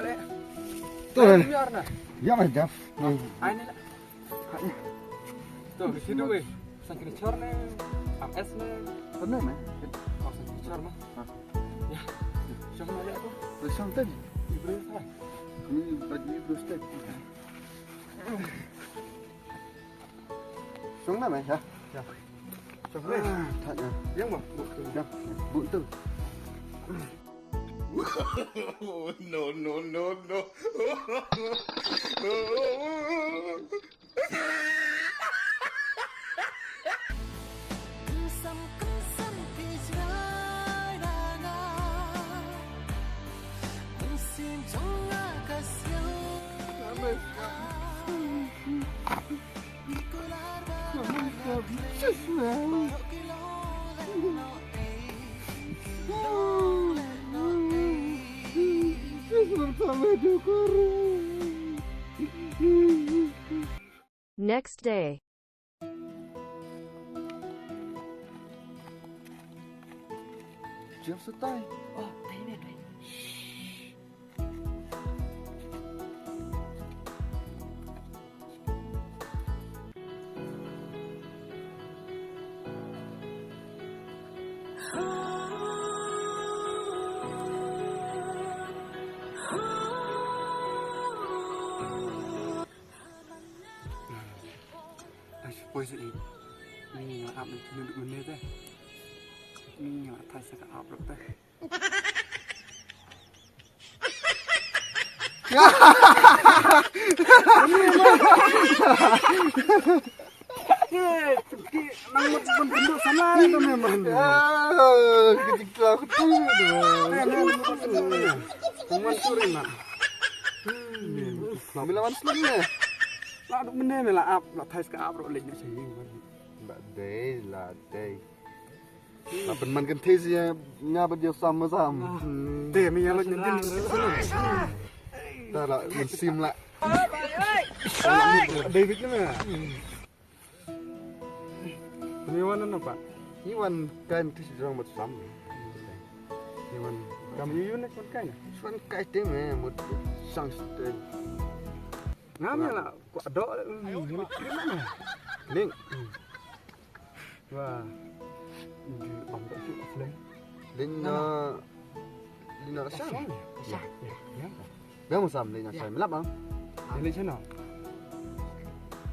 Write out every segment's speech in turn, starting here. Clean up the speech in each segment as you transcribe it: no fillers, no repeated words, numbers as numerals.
lek. Tuh. Biar nah. Ya Mas Jaf. Ini lah. Tuh, di situ weh. Sakit cor nih. AS nih. Benar mah. Oh, sakit cor mah. Ya. Siapa lek aku? Bersang tadi. Ibu saya. Ini baju ibu step. Xuống nào mày hả? Ya. Siapa lek? Thật nè. Yang mah. Betul. Ya. Bụi tư. No, no, no, no. Next day. Chiếm sứt tay. Thấy mệt rồi. Ôi gì? Mình là áp được mình lên đây. Mình là thay sẽ áp được đây. Nang bentuk sama itu memang. Ketika aku tuh. Teman suri nak. Ambil lawan selimnya. Lah được mình nên là áp là thay sẽ áp rồi lên nó chỉ như vậy. Mbak Day là Day. Là phần man kan thế gì nha bây giờ sama sama. Để mình lo nhận tin. Ta lại mình sim lại. Đây cái này. Ini mana nampak? Iwan kan tu sedang bersam. Iwan, kamu Yuyun nak kan? Suan kai te me một sang stay. Ngam lah, kok ada ini mana? Ning. Wah, ini om tak sih offline. Lina sang. Ya, ya. Bé một sầm Lina sai lắm không? Ini channel.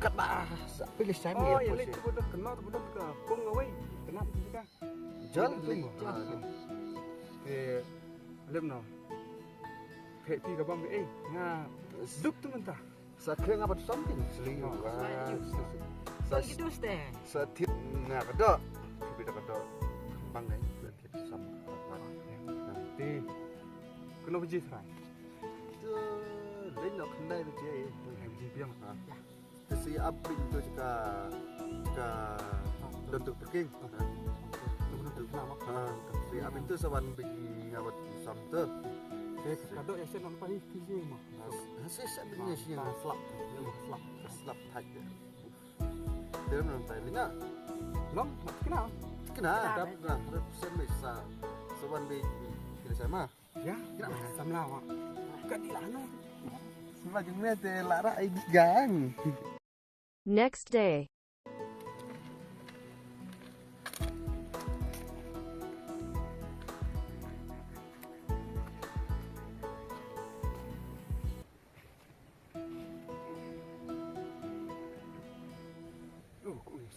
Các bạn sẽ biết lấy sai Oh, ya lek budak kenal budak ke pung away. Kenapa juga? Jalan. Lem no. Kayak pi ka bang nga duk tu mentah. Sa kira ngapat something seliu. Sa gitu ste. Sa tip nga kada. Kita kada bang ai tip sam. Nanti kena pergi serai. Tu lain nak kendai tu je. Pergi biang. Tu si abing tu jika untuk pergi. Betul kenapa? Si abing tu sawan pergi ngapat sam tu. Kado yang saya nampak ni kisi mah. Hasil sebenarnya sih yang Slap. slap tight dia. Dia memang tak lina. Long, kenal? Kenal, dah semasa sawan pergi sama. Ya, kenal. Samlawa. Kat di lana. Semakin mete lara igan. Next day.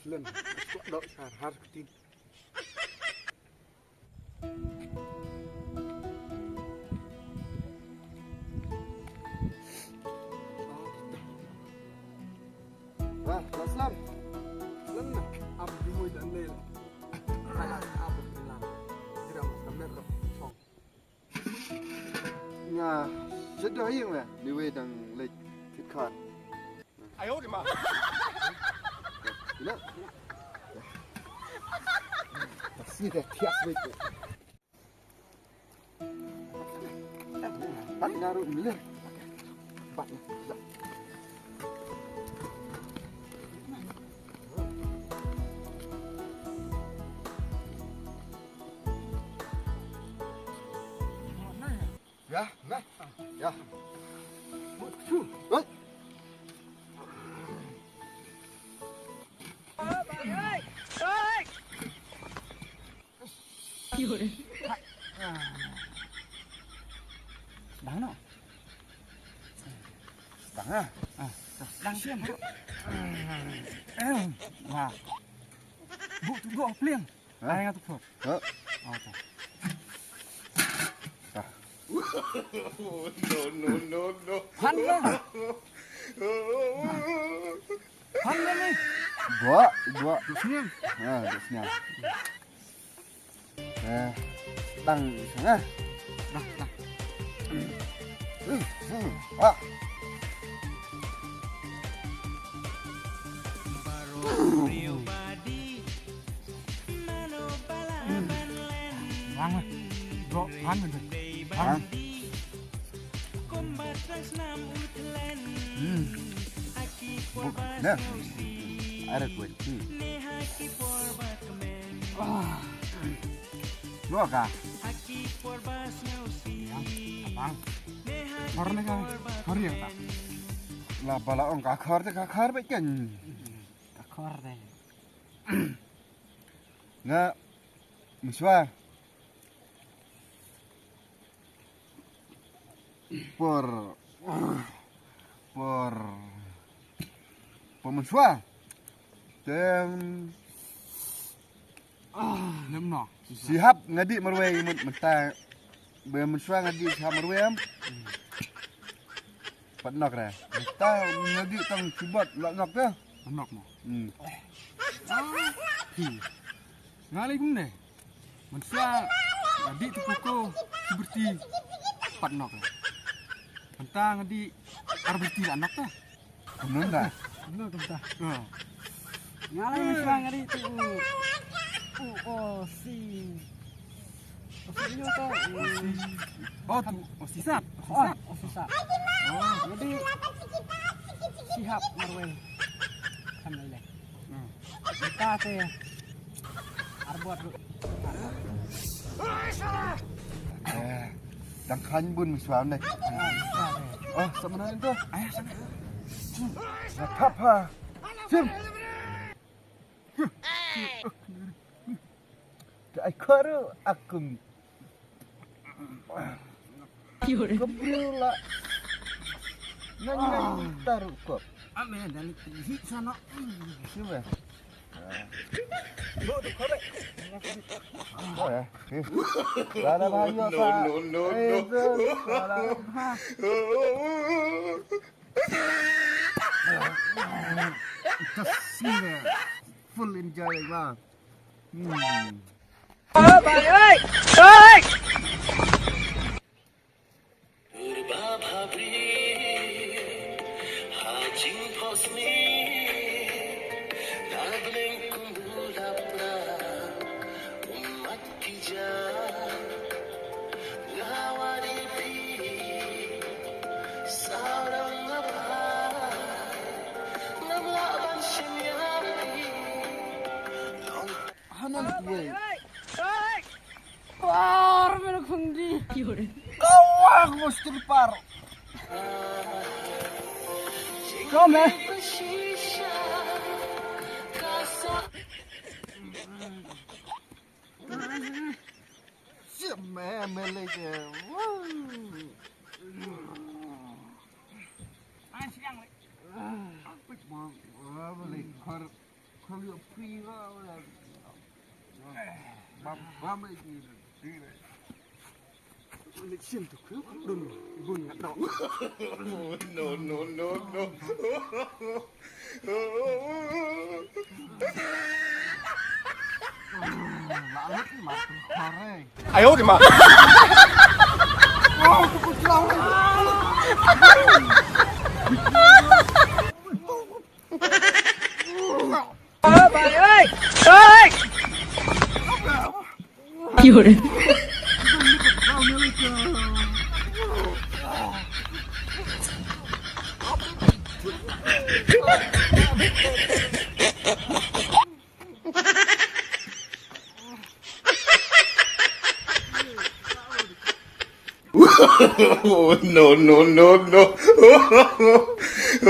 Selen. Kok dok har ketin. Wah, Aslam. Selen nak ab di moy dan lel. Ala ab bilang. Tidak kamera song. Nhà rất đói nhưng mà đi về đằng lịch thịt khát. 哎呦我的妈！ Đó. Xí để thiệt với chị. Bắt ra rồi lên. Bắt. Ya, nah. Ya. Sedang no. Sedang ah. Sedang siam. Wah. Bu tu dua pliang. Ai ngatu kok. Hả? Okey. No. Han lah. Han lah ni. Dua. Sini. Duduk sini. Sedang sana. Dah. Wah. Lang lah. Dua han betul. Han. Dah. Ada kuat. Dua kah? Abang. Korne kan. Kor ya tak. Lah bala orang kakar tu kakar baik kan. Kor deh. Nggak. Miswa. Por miswa. Dan Lem no. sihab ngadi marway mentang. Miswa ngadi sihab marway am. Patnak dah. Kita ngadi tang sibat nak dah. Anak mo. Hmm. Ngali pun deh. Manusia adik tu kuku seperti empat nok. Mentang adik arbiti anak tu. Benar tak? Benar tu dah. Ngali manusia adik tu. Si. Oh tu, sisap. Sisap. Jadi sihab marway. Kan leh. Kita teh arbuat tu. Đang khanh buôn mình xóa này. Sao mà nói đến tôi? Là thấp ha. Chim. Cái khơi đó akum. Kebril lah. Nanya taruh kok. Ame dan hit sana. Siapa? Oh ya. Ada bahaya Pak. No. Sini. Full enjoy lah. Bye ơi. Wah, mereka kundi. Kau mesti dipar. Kom eh. Siap melek je. Siang leh. Apa mau? Melek kar lihat free lah. Bam lagi. Lek siang tu ke? Dun bunyi tak. No. Lalat ni mati kare. 哎呦我的妈！ Bye ơi. No.